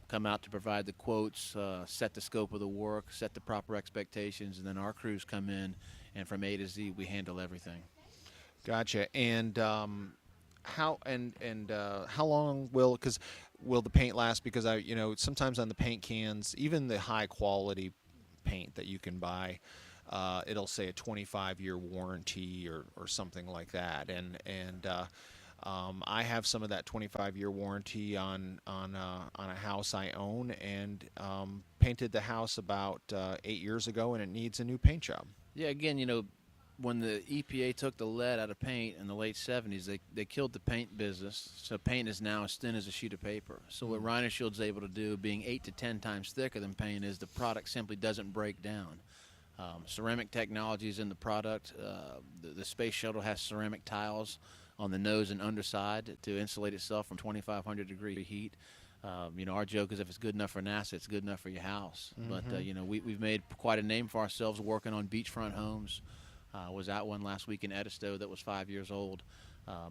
Come out to provide the quotes, set the scope of the work, set the proper expectations, and then our crews come in, and from A to Z, we handle everything. Gotcha. And how long will the paint last? Because sometimes on the paint cans, even the high quality paint that you can buy, it'll say a 25-year warranty or something like that. And I have some of that 25-year warranty on a house I own, and painted the house about 8 years ago, and it needs a new paint job. Yeah, again, you know, when the EPA took the lead out of paint in the late 70s, they killed the paint business. So paint is now as thin as a sheet of paper. So what Rhino Shield's able to do, being 8 to 10 times thicker than paint, is the product simply doesn't break down. Ceramic technology is in the product. The space shuttle has ceramic tiles on the nose and underside to insulate itself from 2,500 degree heat. You know, our joke is if it's good enough for NASA, it's good enough for your house. Mm-hmm. But, you know, we've made quite a name for ourselves working on beachfront homes. Was out one last week in Edisto that was 5 years old.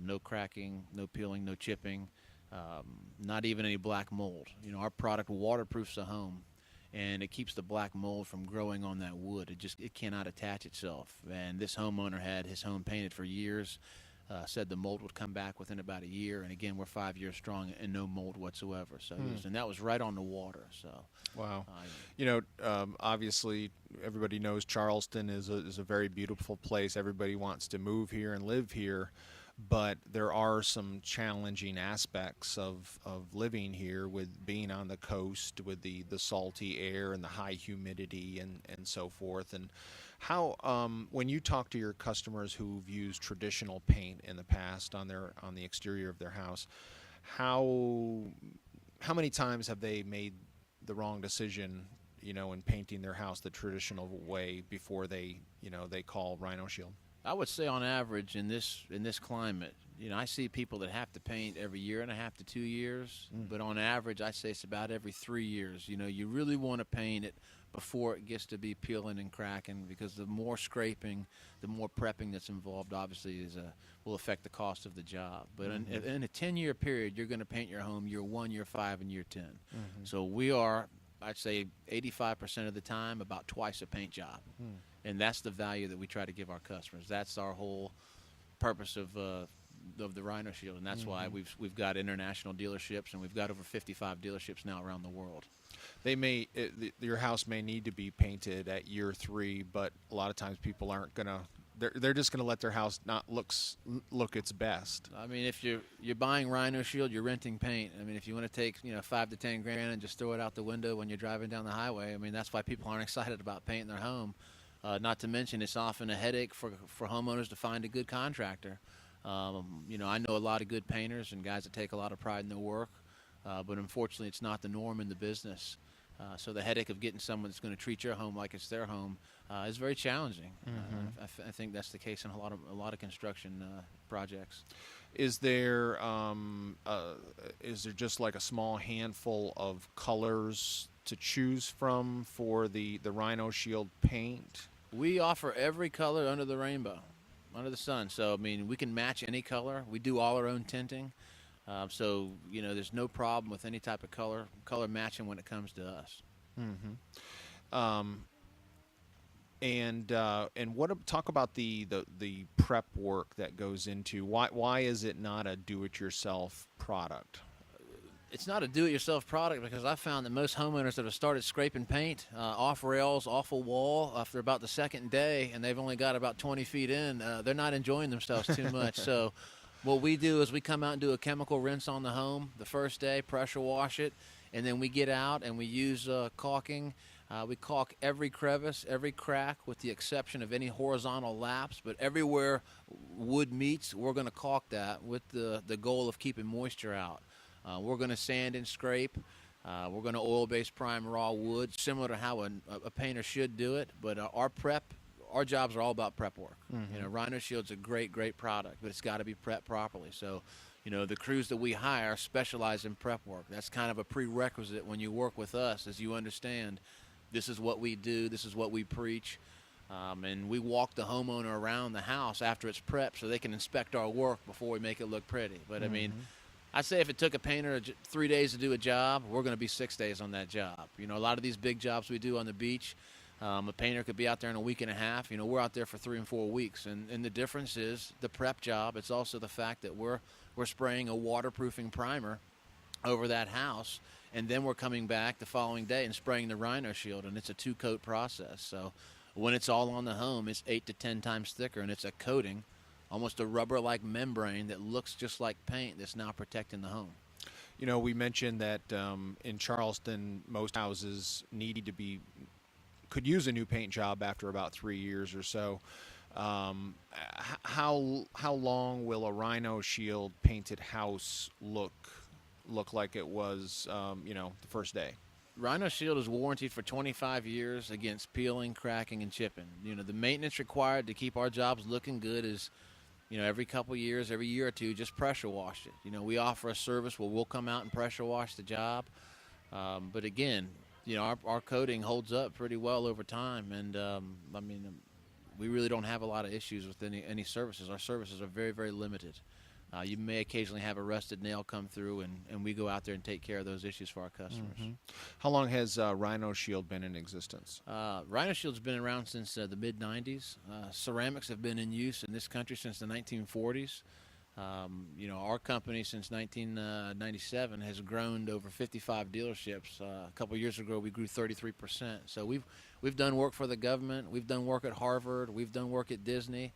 No cracking, no peeling, no chipping, not even any black mold. You know, our product waterproofs the home, and it keeps the black mold from growing on that wood. It cannot attach itself. And this homeowner had his home painted for years. Said the mold would come back within about a year, and again, we're 5 years strong and no mold whatsoever. So, and that was right on the water. So, wow, you know, obviously everybody knows Charleston is a very beautiful place. Everybody wants to move here and live here, but there are some challenging aspects of living here with being on the coast, with the salty air and the high humidity and so forth. And how, when you talk to your customers who've used traditional paint in the past on the exterior of their house, how many times have they made the wrong decision, you know, in painting their house the traditional way before they call Rhino Shield? I would say on average in this climate, you know, I see people that have to paint every year and a half to 2 years, but on average, I say it's about every 3 years. You know, you really want to paint it before it gets to be peeling and cracking, because the more scraping, the more prepping that's involved, obviously, will affect the cost of the job. But in a 10-year period, you're going to paint your home year 1, year 5, and year 10. So we are, I'd say 85% of the time, about twice a paint job. And that's the value that we try to give our customers. That's our whole purpose of of the Rhino Shield, and that's why we've got international dealerships, and we've got over 55 dealerships now around the world. Your house may need to be painted at year 3, but a lot of times people aren't gonna. They're just gonna let their house not look its best. I mean, if you're buying Rhino Shield, you're renting paint. I mean, if you want to take $5 to $10 grand and just throw it out the window when you're driving down the highway, I mean, that's why people aren't excited about painting their home. Not to mention, it's often a headache for homeowners to find a good contractor. I know a lot of good painters and guys that take a lot of pride in their work, but unfortunately, it's not the norm in the business. So the headache of getting someone that's going to treat your home like it's their home is very challenging. I think that's the case in a lot of construction projects. Is there just like a small handful of colors to choose from for the Rhino Shield paint? We offer every color under the rainbow, under the sun. So I mean, we can match any color. We do all our own tinting. So there's no problem with any type of color matching when it comes to us. And talk about the prep work that goes into why is it not a do-it-yourself product? It's not a do-it-yourself product because I found that most homeowners that have started scraping paint off rails, off a wall, after about the second day, and they've only got about 20 feet in, they're not enjoying themselves too much. So what we do is we come out and do a chemical rinse on the home the first day, pressure wash it, and then we get out and we use caulking. We caulk every crevice, every crack, with the exception of any horizontal laps. But everywhere wood meets, we're going to caulk that with the goal of keeping moisture out. We're going to sand and scrape. We're going to oil-based prime raw wood, similar to how a painter should do it. But our jobs are all about prep work. Rhino Shield's a great product, but it's got to be prepped properly. So, the crews that we hire specialize in prep work. That's kind of a prerequisite when you work with us, as you understand this is what we do, this is what we preach. And we walk the homeowner around the house after it's prepped so they can inspect our work before we make it look pretty. But I mean, I'd say if it took a painter 3 days to do a job, we're going to be 6 days on that job. A lot of these big jobs we do on the beach, a painter could be out there in a week and a half. We're out there for 3 and 4 weeks. And the difference is the prep job. It's also the fact that we're spraying a waterproofing primer over that house, and then we're coming back the following day and spraying the Rhino Shield, and it's a 2-coat process. So when it's all on the home, it's 8 to 10 times thicker, and it's a coating, almost a rubber-like membrane that looks just like paint that's now protecting the home. We mentioned that in Charleston, most houses could use a new paint job after about 3 years or so. How long will a Rhino Shield painted house look like it was the first day? Rhino Shield is warranted for 25 years against peeling, cracking, and chipping. The maintenance required to keep our jobs looking good is every couple years, every year or two, just pressure wash it. We offer a service where we'll come out and pressure wash the job. But again, our coating holds up pretty well over time, and we really don't have a lot of issues with any services. Our services are very, very limited. You may occasionally have a rusted nail come through, and we go out there and take care of those issues for our customers. How long has Rhino Shield been in existence? Rhino Shield's been around since the mid-'90s. Ceramics have been in use in this country since the 1940s. Our company since 1997 has grown to over 55 dealerships. A couple years ago, we grew 33%. So we've done work for the government. We've done work at Harvard. We've done work at Disney.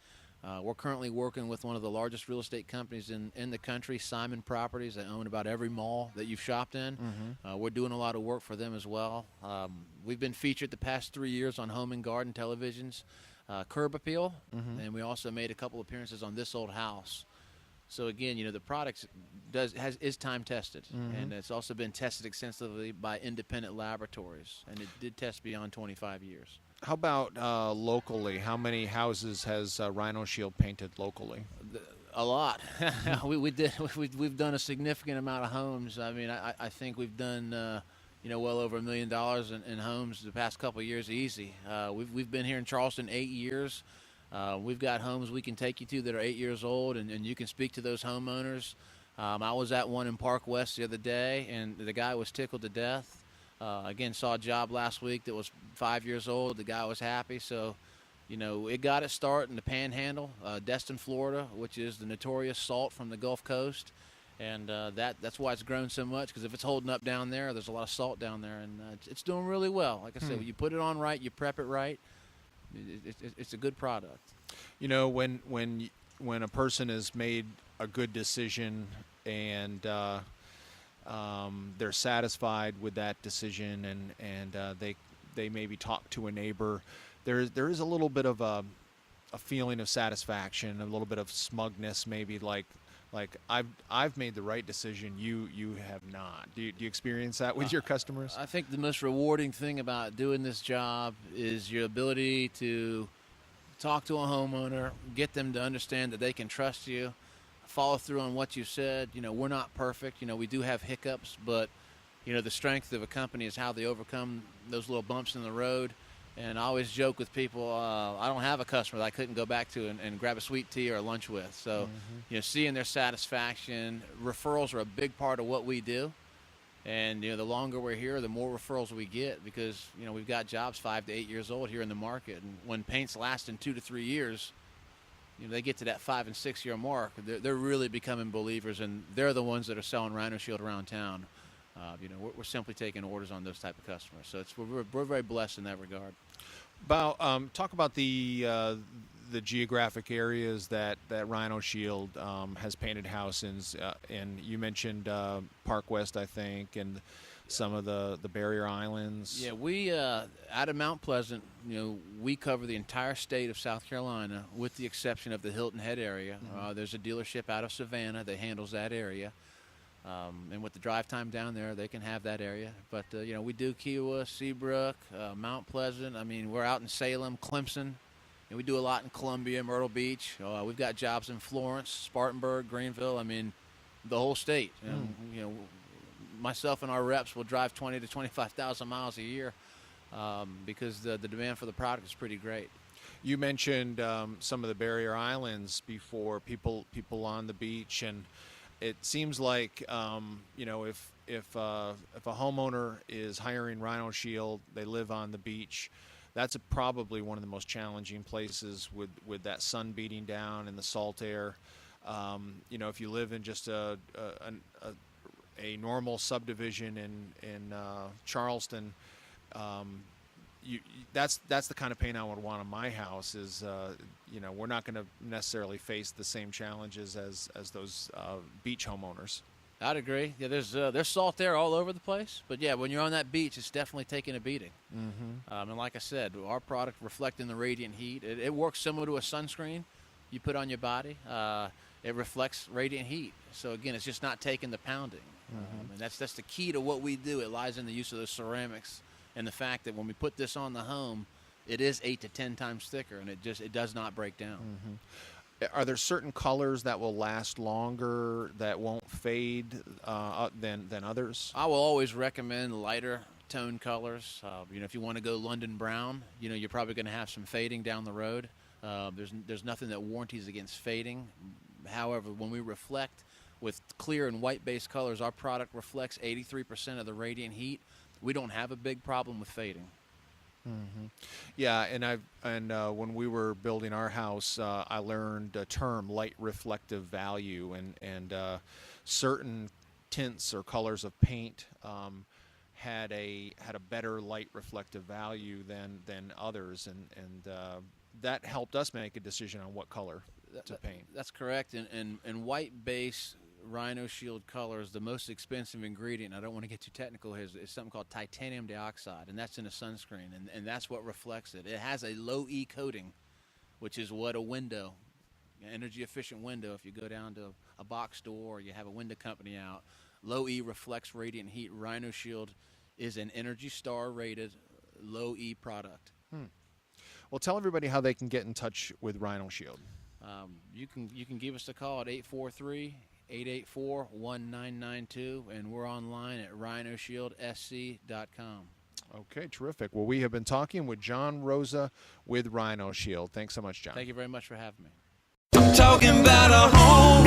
We're currently working with one of the largest real estate companies in the country, Simon Properties. They own about every mall that you've shopped in. We're doing a lot of work for them as well. We've been featured the past 3 years on Home and Garden televisions, Curb Appeal, and we also made a couple appearances on This Old House. So again, the product is time tested, and it's also been tested extensively by independent laboratories, and it did test beyond 25 years. How about locally? How many houses has Rhino Shield painted locally? A lot. We've done a significant amount of homes. I mean, I think we've done well over $1 million in homes the past couple of years, easy. We've been here in Charleston 8 years. We've got homes we can take you to that are 8 years old, and you can speak to those homeowners. I was at one in Park West the other day, and the guy was tickled to death. Again, saw a job last week that was 5 years old. The guy was happy. So, It got its start in the Panhandle, Destin, Florida, which is the notorious salt from the Gulf Coast. And that's why it's grown so much, because if it's holding up down there, there's a lot of salt down there, and it's doing really well. Like I said, when you put it on right, you prep it right, it's a good product. When a person has made a good decision and they're satisfied with that decision, and they maybe talk to a neighbor, there is a little bit of a feeling of satisfaction, a little bit of smugness, maybe like I've made the right decision, you have not. Do you experience that with your customers? I think the most rewarding thing about doing this job is your ability to talk to a homeowner, get them to understand that they can trust you, follow through on what you said. We're not perfect. We do have hiccups, but the strength of a company is how they overcome those little bumps in the road. And I always joke with people, I don't have a customer that I couldn't go back to and grab a sweet tea or a lunch with. So, seeing their satisfaction, referrals are a big part of what we do. And, the longer we're here, the more referrals we get, because, we've got jobs 5 to 8 years old here in the market. And when paint's lasting 2 to 3 years, they get to that 5 and 6 year mark. They're really becoming believers, and they're the ones that are selling Rhino Shield around town. We're simply taking orders on those type of customers. So we're very blessed in that regard. Talk about the geographic areas that Rhino Shield has painted houses, and you mentioned Park West, I think, and some of the barrier islands. Yeah, we out of Mount Pleasant, we cover the entire state of South Carolina, with the exception of the Hilton Head area. There's a dealership out of Savannah that handles that area. And with the drive time down there, they can have that area. But, we do Kiowa, Seabrook, Mount Pleasant. We're out in Salem, Clemson. And we do a lot in Columbia, Myrtle Beach. We've got jobs in Florence, Spartanburg, Greenville. The whole state. Myself and our reps will drive 20 to 25,000 miles a year because the demand for the product is pretty great. You mentioned some of the barrier islands before, people on the beach, and it seems like if a homeowner is hiring Rhino Shield, they live on the beach, that's probably one of the most challenging places with that sun beating down and the salt air. If you live in just a normal subdivision in Charleston, that's the kind of paint I would want on my house. Is we're not going to necessarily face the same challenges as those beach homeowners. I'd agree. Yeah, there's salt there all over the place, but yeah, when you're on that beach, it's definitely taking a beating. And like I said, our product reflecting the radiant heat, it works similar to a sunscreen you put on your body. It reflects radiant heat. So again, it's just not taking the pounding. And that's the key to what we do. It lies in the use of those ceramics and the fact that when we put this on the home, it is 8 to 10 times thicker, and it does not break down. Are there certain colors that will last longer, that won't fade than others? I will always recommend lighter tone colors. If you want to go London brown, you're probably going to have some fading down the road. There's nothing that warranties against fading. However, when we reflect with clear and white-based colors, our product reflects 83% of the radiant heat. We don't have a big problem with fading. Yeah, and when we were building our house, I learned a term, light reflective value, and certain tints or colors of paint had a better light reflective value than others, and that helped us make a decision on what color to paint. That's correct, and white base Rhino Shield colors, the most expensive ingredient, I don't want to get too technical here, is something called titanium dioxide, and that's in a sunscreen, and that's what reflects it. It has a low E coating, which is what a window, an energy efficient window, if you go down to a box store or you have a window company out, low E reflects radiant heat. Rhino Shield is an Energy Star rated low E product. Well, tell everybody how they can get in touch with Rhino Shield. You can give us a call at 843-884-1992, and we're online at rhinoshieldsc.com. Okay, terrific. Well, we have been talking with John Rosa with Rhino Shield. Thanks so much, John. Thank you very much for having me. I'm talking about a home,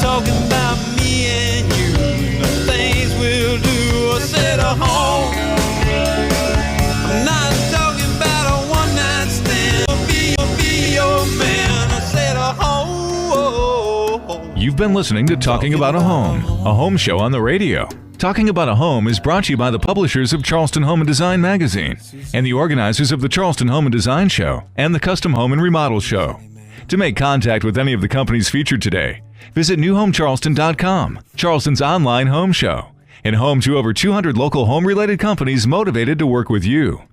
talking about me and you, the things we'll do. I said a home, I'm not talking about a You've been listening to Talking About a home show on the radio. Talking About a Home is brought to you by the publishers of Charleston Home Design magazine and the organizers of the Charleston Home Design Show and the Custom Home and Remodel Show. To make contact with any of the companies featured today, visit newhomecharleston.com, Charleston's online home show, and home to over 200 local home-related companies motivated to work with you.